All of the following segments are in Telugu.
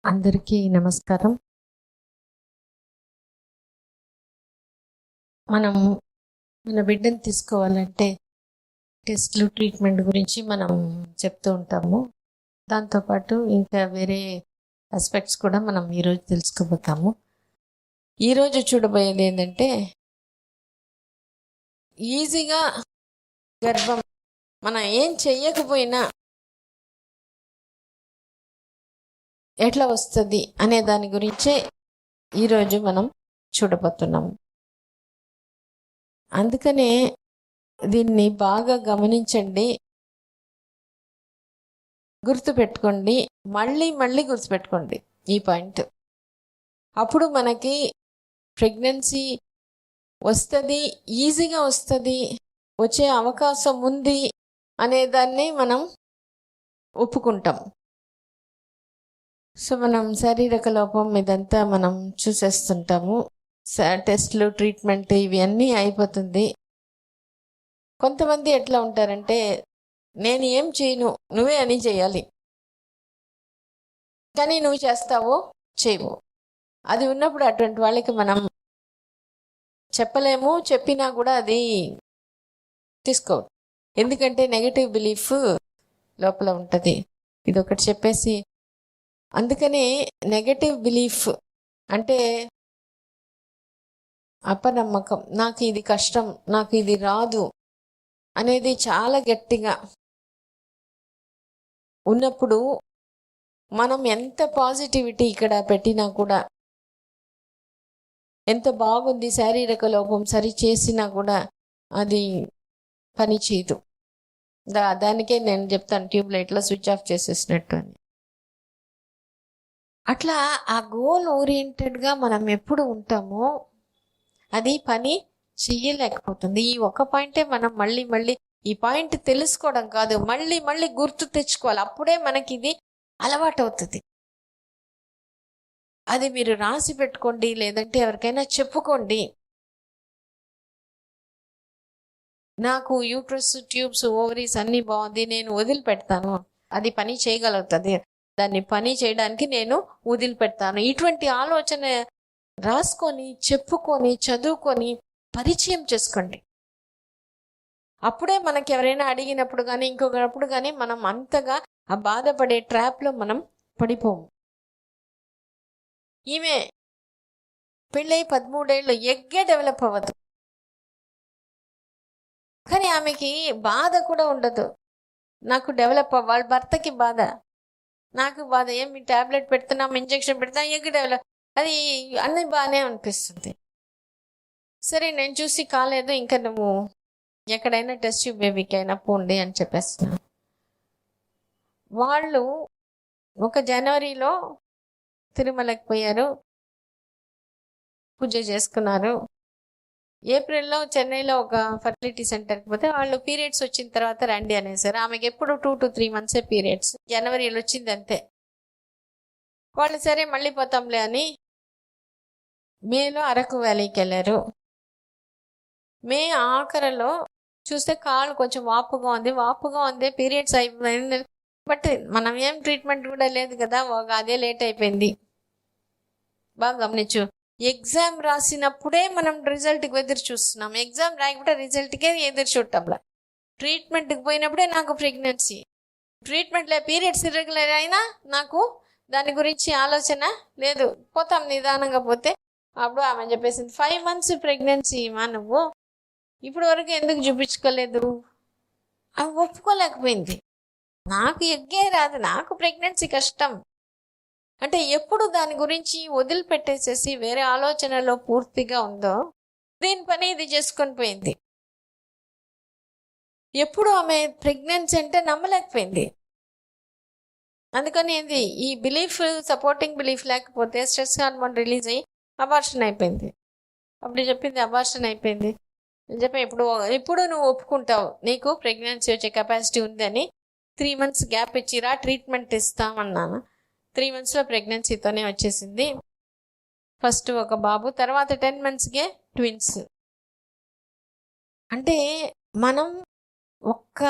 అందరికీ నమస్కారం. మనం మన బిడ్డని తీసుకోవాలంటే టెస్ట్‌లు, ట్రీట్‌మెంట్ గురించి మనం చెప్తూ ఉంటాము. దాంతోపాటు ఇంకా వేరే ఆస్పెక్ట్స్ కూడా మనం ఈరోజు తెలుసుకోబోతాము. ఈరోజు చూడబోయేది ఏంటంటే ఈజీగా గర్భం మనం ఏం చెయ్యకపోయినా ఎట్లా వస్తుంది అనే దాని గురించే ఈరోజు మనం చూడబోతున్నాము. అందుకనే దీన్ని బాగా గమనించండి, గుర్తుపెట్టుకోండి, మళ్ళీ మళ్ళీ గుర్తుపెట్టుకోండి ఈ పాయింట్. అప్పుడు మనకి ప్రెగ్నెన్సీ వస్తుంది, ఈజీగా వస్తుంది, వచ్చే అవకాశం ఉంది అనేదాన్ని మనం ఒప్పుకుంటాం. సో మనం శారీరక లోపం ఇదంతా మనం చూసేస్తుంటాము. టెస్ట్లు, ట్రీట్మెంట్ ఇవన్నీ అయిపోతుంది. కొంతమంది ఎట్లా ఉంటారంటే నేను ఏం చేయను, నువ్వే అని చేయాలి, కానీ నువ్వు చేస్తావో చేయవు. అది ఉన్నప్పుడు అటువంటి వాళ్ళకి మనం చెప్పలేము, చెప్పినా కూడా అది తీసుకోవు. ఎందుకంటే నెగటివ్ బిలీఫ్ లోపల ఉంటుంది. ఇది ఒకటి చెప్పేసి, అందుకనే నెగటివ్ బిలీఫ్ అంటే అపనమ్మకం, నాకు ఇది కష్టం, నాకు ఇది రాదు అనేది చాలా గట్టిగా ఉన్నప్పుడు మనం ఎంత పాజిటివిటీ ఇక్కడ పెట్టినా కూడా, ఎంత బాగుంది శారీరక లోపం సరి చేసినా కూడా అది పని చేయదు. దానికే నేను చెప్తాను ట్యూబ్ లైట్లో స్విచ్ ఆఫ్ చేసేసినట్టు అని. అట్లా ఆ గోల్ ఓరియంటెడ్గా మనం ఎప్పుడు ఉంటామో అది పని చెయ్యలేకపోతుంది. ఈ ఒక పాయింటే మనం మళ్ళీ మళ్ళీ ఈ పాయింట్ తెలుసుకోవడం కాదు, మళ్ళీ మళ్ళీ గుర్తు తెచ్చుకోవాలి. అప్పుడే మనకి ఇది అలవాటు అవుతుంది. అది మీరు రాసి పెట్టుకోండి, లేదంటే ఎవరికైనా చెప్పుకోండి. నాకు యూట్రస్, ట్యూబ్స్, ఓవరీస్ అన్నీ బాగుంది, నేను వదిలిపెడతాను, అది పని చేయగలుగుతుంది, దాన్ని పని చేయడానికి నేను వదిలిపెడతాను. ఇటువంటి ఆలోచన రాసుకొని, చెప్పుకొని, చదువుకొని పరిచయం చేసుకోండి. అప్పుడే మనకి ఎవరైనా అడిగినప్పుడు కానీ ఇంకొకప్పుడు కానీ మనం అంతగా ఆ బాధపడే ట్రాప్లో మనం పడిపోము. ఈమె పెళ్ళై 13 ఏళ్ళు ఎగ్గే డెవలప్ అవ్వదు, కానీ ఆమెకి బాధ కూడా ఉండదు. నాకు డెవలప్ వాళ్ళ భర్తకి బాధ, నాకు బాధ, ఏమి ట్యాబ్లెట్ పెడుతున్నాం, ఇంజెక్షన్ పెడతాం, ఎగ్ డెవలప్, అది అన్నీ బాగానే అనిపిస్తుంది. సరే నేను చూసి కాలేదు, ఇంకా నువ్వు ఎక్కడైనా టెస్ట్ బేబీకి అయినా పోండి అని చెప్పేస్తున్నా. వాళ్ళు ఒక జనవరిలో తిరుమలకి పోయారు, పూజ చేసుకున్నారు. ఏప్రిల్లో చెన్నైలో ఒక ఫర్టిలిటీ సెంటర్కి పోతే వాళ్ళు పీరియడ్స్ వచ్చిన తర్వాత రండి అనేసారు. ఆమెకి ఎప్పుడు 2 to 3 months పీరియడ్స్, జనవరిలో వచ్చింది అంతే. వాళ్ళు సరే మళ్ళీ పోతాంలే అని మేలో అరకు వ్యాలీకి వెళ్ళారు. మే ఆఖరిలో చూస్తే కాళ్ళు కొంచెం వాపుగా ఉంది, పీరియడ్స్ అయిపోయింది. బట్ మనం ఏం ట్రీట్మెంట్ కూడా లేదు కదా, అదే లేట్ అయిపోయింది. బాగా గమనించు, ఎగ్జామ్ రాసినప్పుడే మనం రిజల్ట్కి ఎదురు చూస్తున్నాం, ఎగ్జామ్ రాయకపోతే రిజల్ట్కే ఎదురు చూడటంలా. ట్రీట్మెంట్కి పోయినప్పుడే నాకు ప్రెగ్నెన్సీ, ట్రీట్మెంట్లో పీరియడ్స్ ఇర్రెగ్యులర్ అయినా నాకు దాని గురించి ఆలోచన లేదు, పోతాం నిదానంగా పోతే. అప్పుడు ఆమె చెప్పేసింది 5 months ప్రెగ్నెన్సీ మా నువ్వు ఇప్పుడు వరకు ఎందుకు చూపించుకోలేదు. అవి ఒప్పుకోలేకపోయింది. నాకు ఎగ్గే రాదు, నాకు ప్రెగ్నెన్సీ కష్టం అంటే ఎప్పుడు దాని గురించి వదిలిపెట్టేసేసి వేరే ఆలోచనలో పూర్తిగా ఉందో దీని పని ఇది చేసుకొని పోయింది. ఎప్పుడు ఆమె ప్రెగ్నెన్సీ అంటే నమ్మలేకపోయింది. అందుకని ఏంది ఈ బిలీఫ్, సపోర్టింగ్ బిలీఫ్ లేకపోతే స్ట్రెస్ హార్మోన్ రిలీజ్ అయ్యి అబార్షన్ అయిపోయింది. అప్పుడు చెప్పింది అబార్షన్ అయిపోయింది అని చెప్పి, ఇప్పుడు నువ్వు ఒప్పుకుంటావు నీకు ప్రెగ్నెన్సీ వచ్చే కెపాసిటీ ఉందని 3 months గ్యాప్ ఇచ్చిరా, ట్రీట్మెంట్ ఇస్తామన్నాను. 3 monthsలో ప్రెగ్నెన్సీతోనే వచ్చేసింది. ఫస్ట్ ఒక బాబు, తర్వాత 10 monthsకే ట్విన్స్. అంటే మనం ఒక్క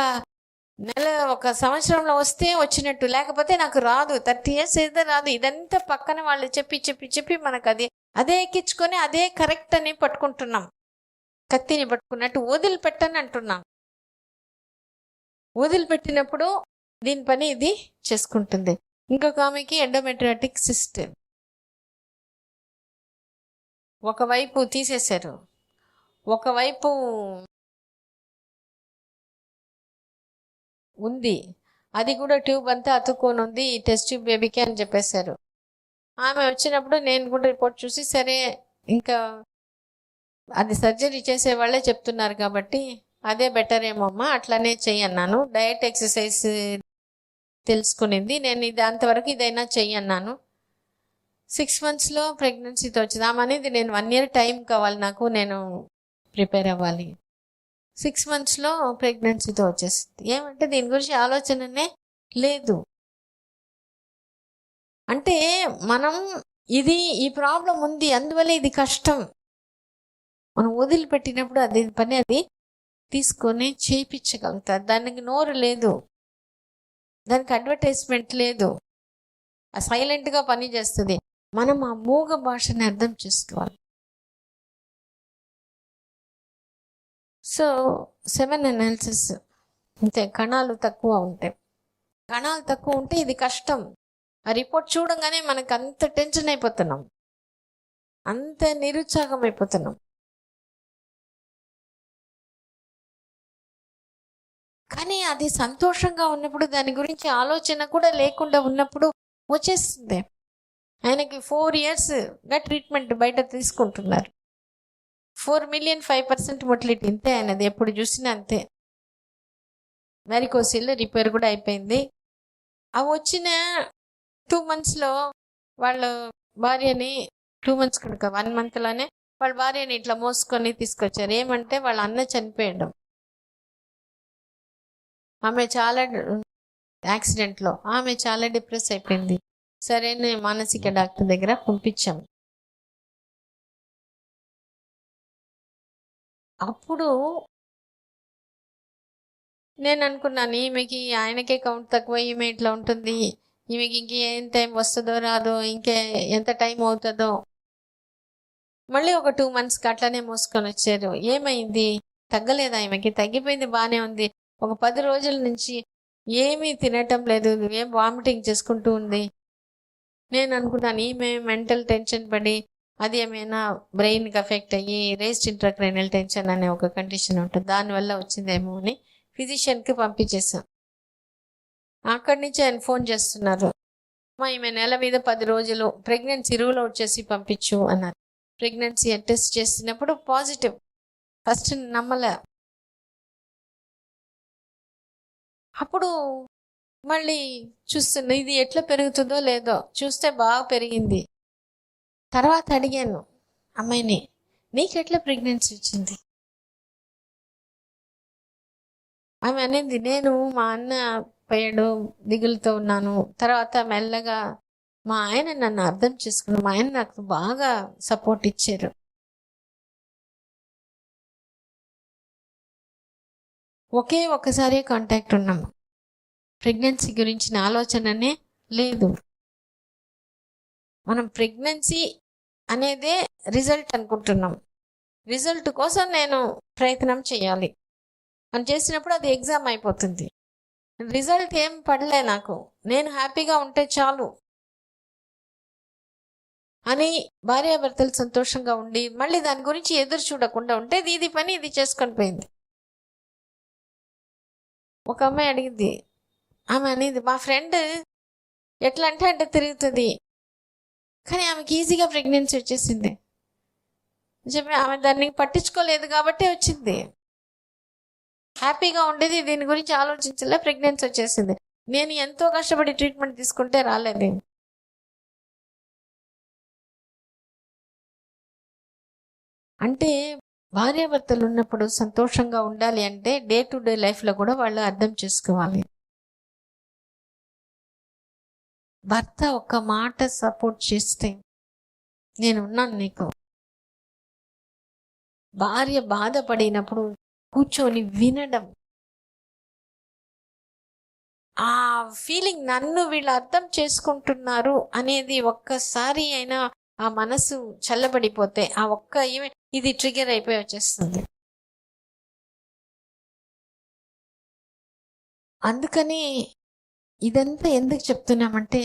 నెల ఒక సంవత్సరంలో వస్తే వచ్చినట్టు, లేకపోతే నాకు రాదు. 30 years అయితే రాదు. ఇదంతా పక్కన వాళ్ళు చెప్పి చెప్పి చెప్పి మనకు అదే ఎక్కించుకొని అదే కరెక్ట్ అని పట్టుకుంటున్నాం. కత్తిని పట్టుకున్నట్టు వదిలిపెట్టని అంటున్నాం. వదిలిపెట్టినప్పుడు దీని పని ఇది చేసుకుంటుంది. ఇంకొక ఆమెకి ఎండోమెట్రియాటిక్ సిస్ట్ ఒకవైపు తీసేశారు, ఒకవైపు ఉంది, అది కూడా ట్యూబ్ అంతా అతుక్కొని ఉంది, టెస్ట్ ట్యూబ్ బేబీకి అని చెప్పేశారు. ఆమె వచ్చినప్పుడు నేను కూడా రిపోర్ట్ చూసి, సరే ఇంకా అది సర్జరీ చేసే వాళ్ళే చెప్తున్నారు కాబట్టి అదే బెటర్ ఏమో అమ్మా, అట్లానే చెయ్యి అన్నాను. డయట్ ఎక్సర్సైజ్ తెలుసుకునింది, నేను ఇది అంతవరకు ఇదైనా చెయ్యి అన్నాను. 6 monthsలో ప్రెగ్నెన్సీతో వచ్చింది. ఆమె అనేది నేను 1 year టైం కావాలి నాకు, నేను ప్రిపేర్ అవ్వాలి. 6 monthsలో ప్రెగ్నెన్సీతో వచ్చేసింది. ఏమంటే దీని గురించి ఆలోచననే లేదు. అంటే మనం ఈ ప్రాబ్లం ఉంది, అందువల్ల ఇది కష్టం. మనం వదిలిపెట్టినప్పుడు అది పని అది తీసుకొని చేయించగలుగుతారు. దానికి నోరు లేదు, దానికి అడ్వర్టైజ్మెంట్ లేదు, సైలెంట్గా పని చేస్తుంది. మనం ఆ మూగ భాషని అర్థం చేసుకోవాలి. సో 7 analysis అంతే, కణాలు తక్కువ ఉంటాయి. కణాలు తక్కువ ఉంటే ఇది కష్టం. ఆ రిపోర్ట్ చూడంగానే మనకు అంత టెన్షన్ అయిపోతున్నాం, అంత నిరుత్సాహం అయిపోతున్నాం. కానీ అది సంతోషంగా ఉన్నప్పుడు, దాని గురించి ఆలోచన కూడా లేకుండా ఉన్నప్పుడు వచ్చేస్తుంది. ఆయనకి 4 yearsగా ట్రీట్మెంట్ బయట తీసుకుంటున్నారు. 4 million 5% మొటిలిటీ, ఇంతే ఆయనది. ఎప్పుడు చూసినా అంతే. వారికోసిల్ రిపేర్ కూడా అయిపోయింది. అవి వచ్చిన 2 monthsలో వాళ్ళ భార్యని, 2 months కనుక 1 monthలోనే వాళ్ళ భార్యని ఇట్లా మోసుకొని తీసుకొచ్చారు. ఏమంటే వాళ్ళ అన్న చనిపోయాడు. ఆమె చాలా యాక్సిడెంట్లో ఆమె చాలా డిప్రెస్ అయిపోయింది. సరైన మానసిక డాక్టర్ దగ్గర పంపించాం. అప్పుడు నేను అనుకున్నాను, ఈమెకి ఆయనకే కౌంట్ తక్కువ, ఈమె ఇట్లా ఉంటుంది, ఈమెకి ఇంకేం టైం వస్తుందో రాదో, ఇంకే ఎంత టైం అవుతుందో. మళ్ళీ ఒక 2 monthsకి అట్లానే మోసుకొని వచ్చారు. ఏమైంది? తగ్గలేదా? ఈమెకి తగ్గిపోయింది, బాగానే ఉంది. ఒక 10 రోజుల నుంచి ఏమీ తినటం లేదు, ఏం వామిటింగ్ చేసుకుంటూ ఉంది. నేను అనుకున్నాను ఈమె మెంటల్ టెన్షన్ పడి అది ఏమైనా బ్రెయిన్కి అఫెక్ట్ అయ్యి రేస్డ్ ఇంట్రాక్రైనల్ టెన్షన్ అనే ఒక కండిషన్ ఉంటుంది, దానివల్ల వచ్చిందేమో అని ఫిజిషియన్కి పంపించేసాం. అక్కడి నుంచి ఆయన ఫోన్ చేస్తున్నారు, ఈమె నెల మీద 10 రోజులు ప్రెగ్నెన్సీ రూల్ అవుట్ చేసి పంపించు అన్నారు. ప్రెగ్నెన్సీ టెస్ట్ చేసినప్పుడు పాజిటివ్. ఫస్ట్ నమ్మలే. అప్పుడు మళ్ళీ చూస్తున్నా ఇది ఎట్లా పెరుగుతుందో లేదో, చూస్తే బాగా పెరిగింది. తర్వాత అడిగాను అమ్మాయిని, నీకెట్లా ప్రెగ్నెన్సీ వచ్చింది? ఆమె అనేది, నేను మా అన్న పోయాడు, దిగులుతో ఉన్నాను. తర్వాత మెల్లగా మా ఆయన నన్ను అర్థం చేసుకున్నాను, మా ఆయన నాకు బాగా సపోర్ట్ ఇచ్చారు. ఒక్కసారి కాంటాక్ట్ ఉన్నాము. ప్రెగ్నెన్సీ గురించిన ఆలోచననే లేదు. మనం ప్రెగ్నెన్సీ అనేదే రిజల్ట్ అనుకుంటున్నాం. రిజల్ట్ కోసం నేను ప్రయత్నం చేయాలి అని చేసినప్పుడు అది ఎగ్జామ్ అయిపోతుంది. రిజల్ట్ ఏం పడలే నాకు, నేను హ్యాపీగా ఉంటే చాలు అని భార్యాభర్తలు సంతోషంగా ఉండి మళ్ళీ దాని గురించి ఎదురు చూడకుండా ఉంటే ఇది పని ఇది చేసుకొని పోయింది. ఒక అమ్మాయి అడిగింది, ఆమె అనేది, మా ఫ్రెండ్ ఎట్లా అంటే తిరుగుతుంది, కానీ ఆమెకి ఈజీగా ప్రెగ్నెన్సీ వచ్చేసింది చెప్పి, ఆమె దాన్ని పట్టించుకోలేదు కాబట్టి వచ్చింది. హ్యాపీగా ఉండేది, దీని గురించి ఆలోచించలే, ప్రెగ్నెన్సీ వచ్చేసింది. నేను ఎంతో కష్టపడి ట్రీట్మెంట్ తీసుకుంటే రాలేదు. అంటే భార్యాభర్తలు ఉన్నప్పుడు సంతోషంగా ఉండాలి అంటే డే టు డే లైఫ్లో కూడా వాళ్ళు అర్థం చేసుకోవాలి. భర్త ఒక్క మాట సపోర్ట్ చేస్తే, నేనున్నాను నీకు. భార్య బాధపడినప్పుడు కూర్చొని వినడం, ఆ ఫీలింగ్, నన్ను వీళ్ళు అర్థం చేసుకుంటున్నారు అనేది ఒక్కసారి అయినా ఆ మనసు చల్లబడిపోతే ఆ ఒక్క ఇది ట్రిగర్ అయిపోయి వచ్చేస్తుంది. అందుకని ఇదంతా ఎందుకు చెప్తున్నామంటే,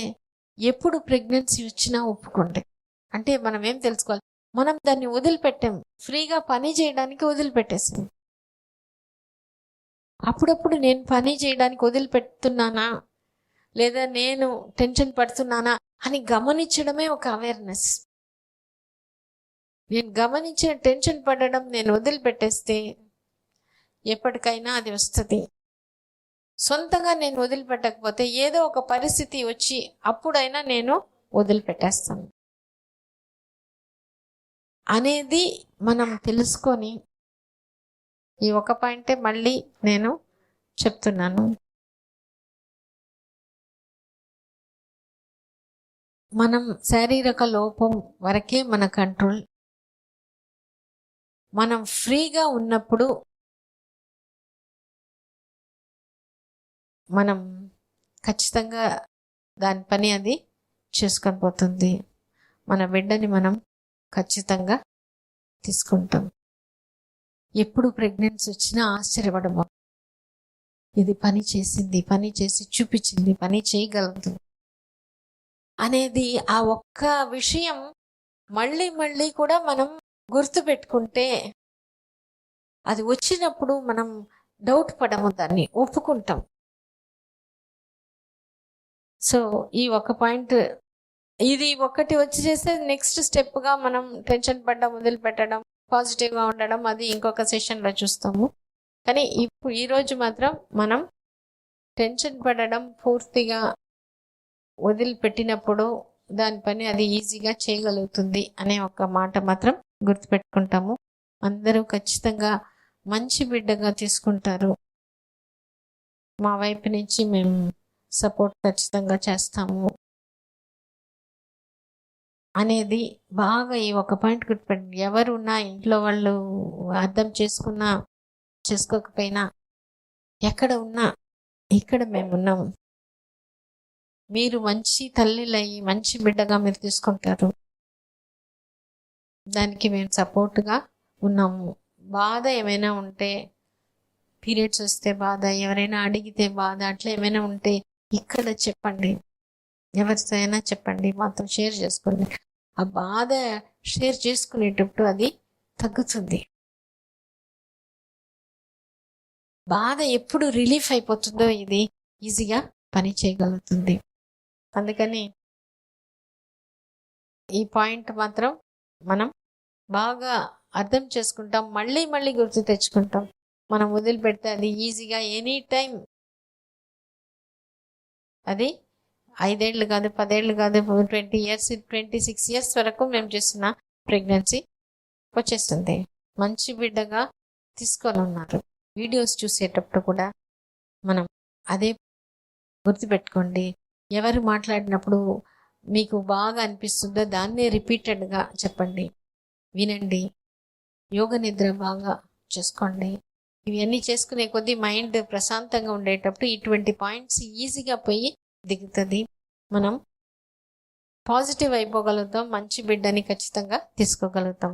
ఎప్పుడు ప్రెగ్నెన్సీ వచ్చినా ఒప్పుకోండి. అంటే మనం ఏం తెలుసుకోవాలి, మనం దాన్ని వదిలిపెట్టాం, ఫ్రీగా పని చేయడానికి వదిలిపెట్టేసాం. అప్పుడప్పుడు నేను పని చేయడానికి వదిలిపెడుతున్నానా, లేదా నేను టెన్షన్ పడుతున్నానా అని గమనించడమే ఒక అవేర్నెస్. నేను గమనించిన టెన్షన్ పడడం నేను వదిలిపెట్టేస్తే ఎప్పటికైనా అది వస్తుంది. సొంతంగా నేను వదిలిపెట్టకపోతే ఏదో ఒక పరిస్థితి వచ్చి అప్పుడైనా నేను వదిలిపెట్టేస్తాను అనేది మనం తెలుసుకొని, ఈ ఒక పాయింటే మళ్ళీ నేను చెప్తున్నాను. మనం శారీరక లోపం వరకే మన కంట్రోల్. మనం ఫ్రీగా ఉన్నప్పుడు మనం ఖచ్చితంగా దాని పని అది చేసుకొని పోతుంది. మన బిడ్డని మనం ఖచ్చితంగా తీసుకుంటాం. ఎప్పుడు ప్రెగ్నెన్సీ వచ్చినా ఆశ్చర్యపడము, ఇది పని చేసింది, పని చేసి చూపించింది, పని చేయగలదు అనేది ఆ ఒక్క విషయం మళ్ళీ మళ్ళీ కూడా మనం గుర్తుపెట్టుకుంటే, అది వచ్చినప్పుడు మనం డౌట్ పడము, దాన్ని ఒప్పుకుంటాం. సో ఈ ఒక పాయింట్, ఇది ఒకటి వచ్చి చేస్తే నెక్స్ట్ స్టెప్గా మనం టెన్షన్ పడడం వదిలిపెట్టడం, పాజిటివ్గా ఉండడం, అది ఇంకొక సెషన్లో చూస్తాము. కానీ ఇప్పుడు ఈరోజు మాత్రం మనం టెన్షన్ పడడం పూర్తిగా వదిలిపెట్టినప్పుడు దాని పని అది ఈజీగా చేయగలుగుతుంది అనే ఒక మాట మాత్రం గుర్తుపెట్టుకుంటాము. అందరూ ఖచ్చితంగా మంచి బిడ్డగా తీసుకుంటారు. మా వైపు నుంచి మేము సపోర్ట్ ఖచ్చితంగా చేస్తాము అనేది బాగా ఈ ఒక పాయింట్ గుర్తుపెట్టండి. ఎవరున్నా, ఇంట్లో వాళ్ళు అర్థం చేసుకున్నా చేసుకోకపోయినా, ఎక్కడ ఉన్నా ఇక్కడ మేమున్నాము. మీరు మంచి తల్లిలయ్యి మంచి బిడ్డగా మీరు తీసుకుంటారు, దానికి మేము సపోర్ట్గా ఉన్నాము. బాధ ఏమైనా ఉంటే, పీరియడ్స్ వస్తే బాధ, ఎవరైనా అడిగితే బాధ, అట్లా ఏమైనా ఉంటే ఇక్కడ చెప్పండి, ఎవరితో అయినా చెప్పండి, మాతో షేర్ చేసుకోండి. ఆ బాధ షేర్ చేసుకునేటప్పుడు అది తగ్గుతుంది. బాధ ఎప్పుడు రిలీఫ్ అయిపోతుందో ఇది ఈజీగా పని చేయగలుగుతుంది. అందుకని ఈ పాయింట్ మాత్రం మనం బాగా అర్థం చేసుకుంటాం, మళ్ళీ మళ్ళీ గుర్తు తెచ్చుకుంటాం. మనం వదిలిపెడితే అది ఈజీగా ఎనీ టైం, అది 5 ఏళ్ళు కాదు, 10 ఏళ్ళు కాదు, 20 years 26 years వరకు మేము చేస్తున్న ప్రెగ్నెన్సీ వచ్చేస్తుంది. మంచి బిడ్డగా తీసుకొని ఉన్నారు. వీడియోస్ చూసేటప్పుడు కూడా మనం అదే గుర్తుపెట్టుకోండి. ఎవరు మాట్లాడినప్పుడు మీకు బాగా అనిపిస్తుందో దాన్నే రిపీటెడ్గా చెప్పండి, వినండి. యోగ నిద్ర బాగా చేసుకోండి. ఇవన్నీ చేసుకునే కొద్దీ మైండ్ ప్రశాంతంగా ఉండేటప్పుడు ఇటువంటి పాయింట్స్ ఈజీగా పోయి దిగుతుంది. మనం పాజిటివ్ అయిపోగలుగుతాం, మంచి బిడ్డని ఖచ్చితంగా తీసుకోగలుగుతాం.